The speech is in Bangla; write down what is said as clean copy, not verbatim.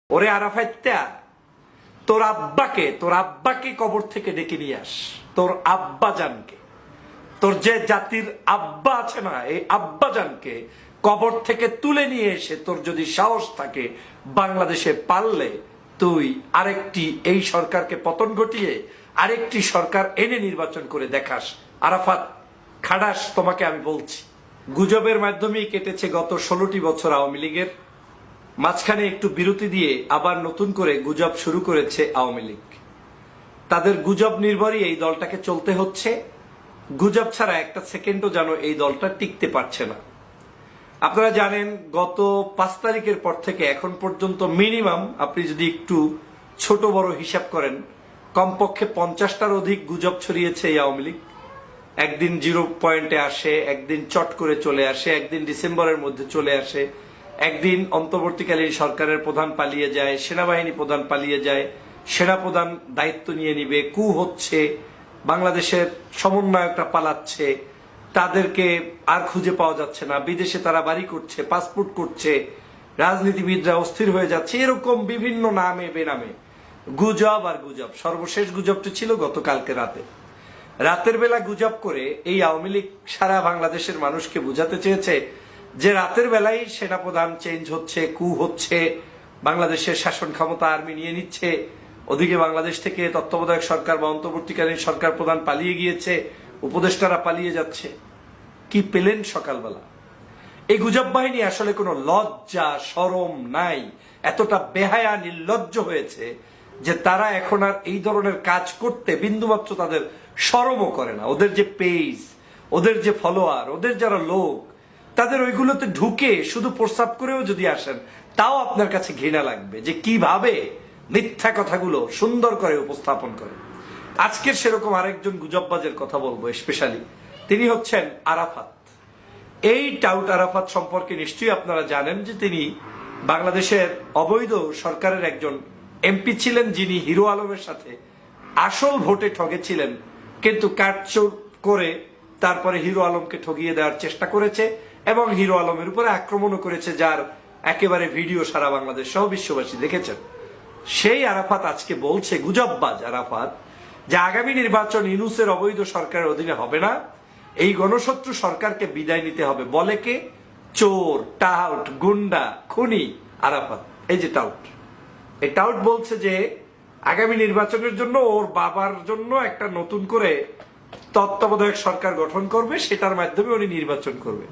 ওরে আরাফাইত্যা, তোর আব্বাকে কবর থেকে ডেকে নিয়ে আস। তোর আব্বা জানকে, তোর যে জাতির আব্বা আছে না, এই আব্বা জানকে কবর থেকে তুলে নিয়ে এসে তোর যদি সাহস থাকে বাংলাদেশে পারলে তুই আরেকটি এই সরকারকে পতন ঘটিয়ে আরেকটি সরকার এনে নির্বাচন করে দেখাস। আরাফাত খাড়াস, তোমাকে আমি বলছি। গুজবের মাধ্যমেই কেটেছে গত 16টি বছর আওয়ামী লীগের। মাঝখানে একটু বিরতি দিয়ে আবার নতুন করে গুজব শুরু করেছে আওয়ামী লীগ। তাদের গুজব নির্ভরই এই দলটাকে চলতে হচ্ছে। গুজব ছাড়া একটা সেকেন্ডও যেন এই দলটা টিকতে পারছে না। আপনারা জানেন গত 5 তারিখের পর থেকে এখন পর্যন্ত মিনিমাম আপনি যদি একটু ছোট বড় হিসাব করেন, কমপক্ষে 50টার অধিক গুজব ছড়িয়েছে এই আওয়ামী লীগ। একদিন 0 পয়েন্টে আসে, একদিন চট করে চলে আসে, একদিন ডিসেম্বরের মধ্যে চলে আসে, একদিন অন্তর্বর্তীকালীন সরকারের প্রধান পালিয়ে যায়, সেনাবাহিনী প্রধান পালিয়ে যায়, সেনাপ্রধান দায়িত্ব নিয়ে নিবে, কু হচ্ছে, বাংলাদেশের সমন্বয়করা পালাচ্ছে, তাদেরকে আর খুঁজে পাওয়া যাচ্ছে না, বিদেশে তারা বাড়ি করছে, পাসপোর্ট করছে, রাজনীতিবিদরা অস্থির হয়ে যাচ্ছে, এরকম বিভিন্ন নামে বেনামে গুজব আর গুজব। সর্বশেষ গুজবটি ছিল গতকালকে রাতের বেলা গুজব করে এই আওয়ামী লীগ সারা বাংলাদেশের মানুষকে বুঝাতে চেয়েছে যে রাতের বেলায় সেনাপ্রধান চেঞ্জ হচ্ছে, কু হচ্ছে, বাংলাদেশের শাসন ক্ষমতা আর্মি নিয়ে নিচ্ছে, ওদিকে বাংলাদেশ থেকে তত্ত্বাবধায়ক সরকার বা অন্তর্বর্তীকালীন সরকার প্রধান পালিয়ে গিয়েছে, উপদেষ্টারা পালিয়ে যাচ্ছে। কি পেলেন সকালবেলা? এই গুজব বাহিনী আসলে কোনো লজ্জা শরম নাই, এতটা বেহায়া নির্লজ্জ হয়েছে যে তারা এখন আর এই ধরনের কাজ করতে বিন্দুমাত্র তাদের শরমও করে না। ওদের যে পেজ, ওদের যে ফলোয়ার, ওদের যারা লোক, তাদের ওইগুলোতে ঢুকে শুধু প্রস্তাব করেও যদি আসেন তাও আপনার কাছে ঘৃণা লাগবে যে কিভাবে মিথ্যা কথাগুলো সুন্দর করে উপস্থাপন করে। আজকের সেরকম আরেকজন গুজববাজের কথা বলবো স্পেশালি। তিনি হচ্ছেন আরাফাত। এই টাউট আরাফাত সম্পর্কে নিশ্চয়ই আপনারা জানেন যে তিনি বাংলাদেশের অবৈধ সরকারের একজন এমপি ছিলেন, যিনি হিরো আলমের সাথে আসল ভোটে ঠগেছিলেন, কিন্তু কাটচুর করে তারপরে হিরো আলমকে ঠগিয়ে দেওয়ার চেষ্টা করেছে এবং হিরো আলমের উপরে আক্রমণও করেছে, যার একেবারে ভিডিও সারা বাংলাদেশ সহ বিশ্ববাসী দেখেছেন। সেই আরাফাত আজকে বলছে, গুজববাজ আরাফাত, যে আগামী নির্বাচন ইউনূসের অবৈধ সরকারের অধীনে হবে না, এই গণশত্রু সরকারকে বিদায় নিতে হবে। বলে কে? চোর, টাউট, গুন্ডা, খুনি আরাফাত। এই যে টাউট, এই টাউট বলছে যে আগামী নির্বাচনের জন্য ওর বাবার জন্য একটা নতুন করে তত্ত্বাবধায়ক সরকার গঠন করবে, সেটার মাধ্যমে উনি নির্বাচন করবে।